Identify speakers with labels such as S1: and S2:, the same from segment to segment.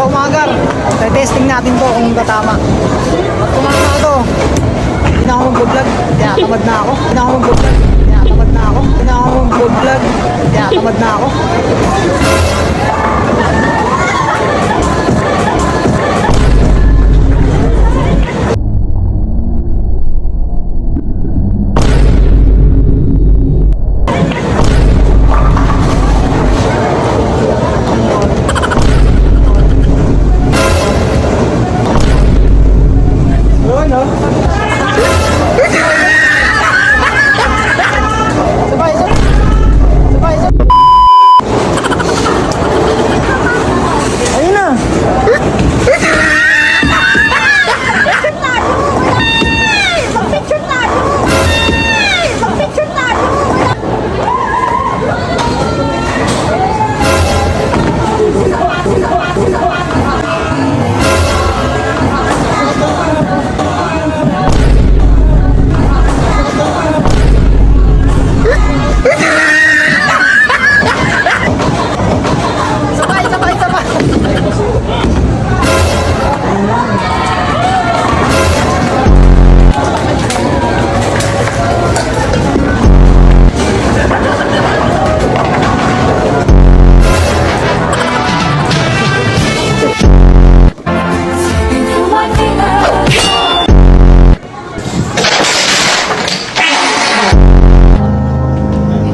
S1: umagar. Testing natin to kung tatama. At kumama to. Hindi na ako mag-vlog. Tinatamad na ako. Hindi na ako mag-vlog. Tinatamad na ako. Hindi na ako mag-vlog. Tinatamad na ako.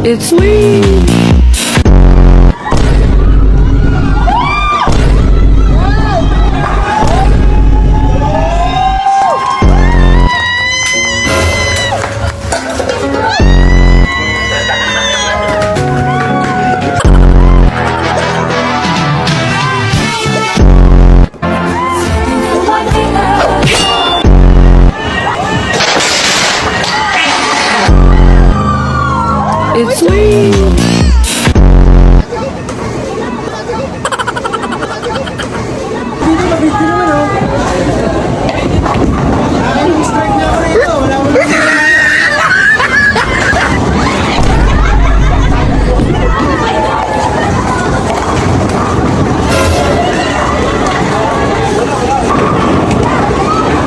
S2: It's me. It's me.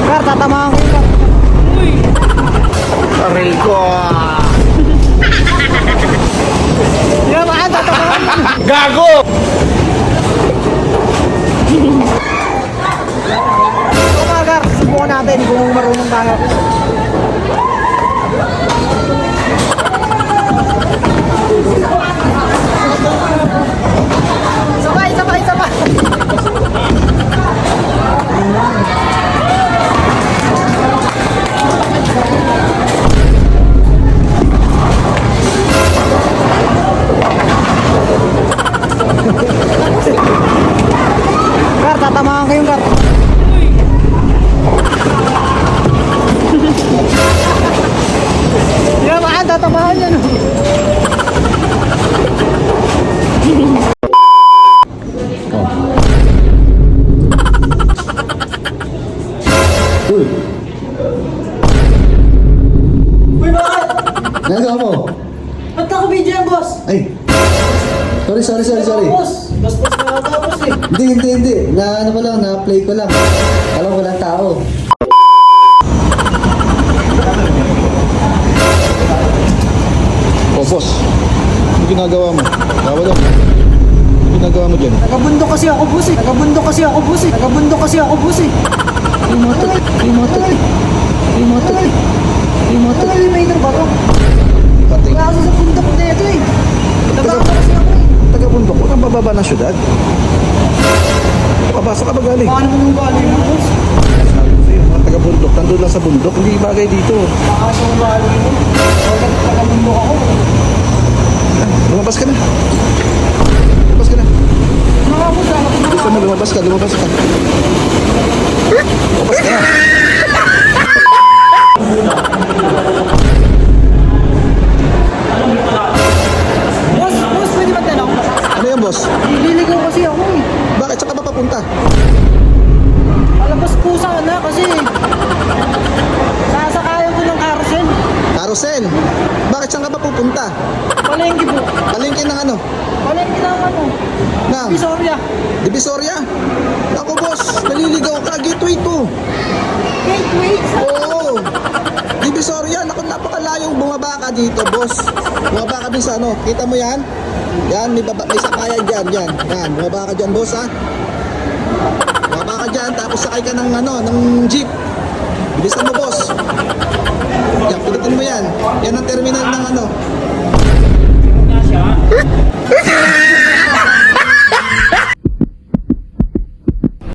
S1: Kar, tatamaan ko yun. Aray ko. Yan, baka tatamaan.
S3: Gago!
S1: Umagar, subukan natin kung marunong tayo. Sabay, sabay, sabay. Kar, tatamaan ko yung kar. Yan, baka tatamaan yan.
S3: Uy!
S1: Uy, bakit?
S3: Nagawa mo?
S1: Ba't naka-video yan, boss?
S3: Ay! Sorry.
S1: Boss, boss na tapos eh.
S3: Hindi. Ano ko lang, na-play ko lang. Alam ko lang tao. Oh, boss. Ano ginagawa mo? Gawa daw. Ano ginagawa mo dyan?
S1: Nagabundok kasi ako, boss eh. Nagabundok kasi ako, boss eh.
S3: Imotot.
S1: Ano may ba to?
S3: Pati.
S1: Wala kasi sa bundok na ito eh. Nagabundok kasi ako eh.
S3: Taga-bundok ko, nang bababa ng syudad. Papasok ka ba galing?
S1: Baka naman yung galing mo, boss.
S3: Sabi ko sa'yo, mga taga-bundok, nandun lang sa bundok, hindi bagay dito.
S1: Baka sa yung galing mo. Nagabundok ako.
S3: Lumabas ka na.
S1: Mga boss,
S3: Gusto mo, lumabas ka. Lumabas ka na.
S1: boss, pwede ba tanong?
S3: Ano yan, boss?
S1: Liligaw kasi ako eh.
S3: Bakit? Saan ka ba papunta?
S1: Palabas po sana kasi sasakayan ko ng carousel.
S3: Carousel. Bakit? Saan ka ba pupunta?
S1: Palengke po.
S3: Palengke ng ano?
S1: Palengke ng ano?
S3: Ng?
S1: Divisoria.
S3: Divisoria? Ako boss, naliligaw ka. Gateway to.
S1: Gateway.
S3: Oo. Divisoria, naku, napakalayo. Bumaba ka dito, boss. Bumaba ka din sa ano. Kita mo yan? Yan, may sakayan dyan. Yan. Bumaba ka dyan, boss, ha? Bumaba ka dyan, tapos sakay ka ng ano, ng jeep. Bilisan mo, boss. Yan, pilitin mo yan. Yan ang terminal ng ano.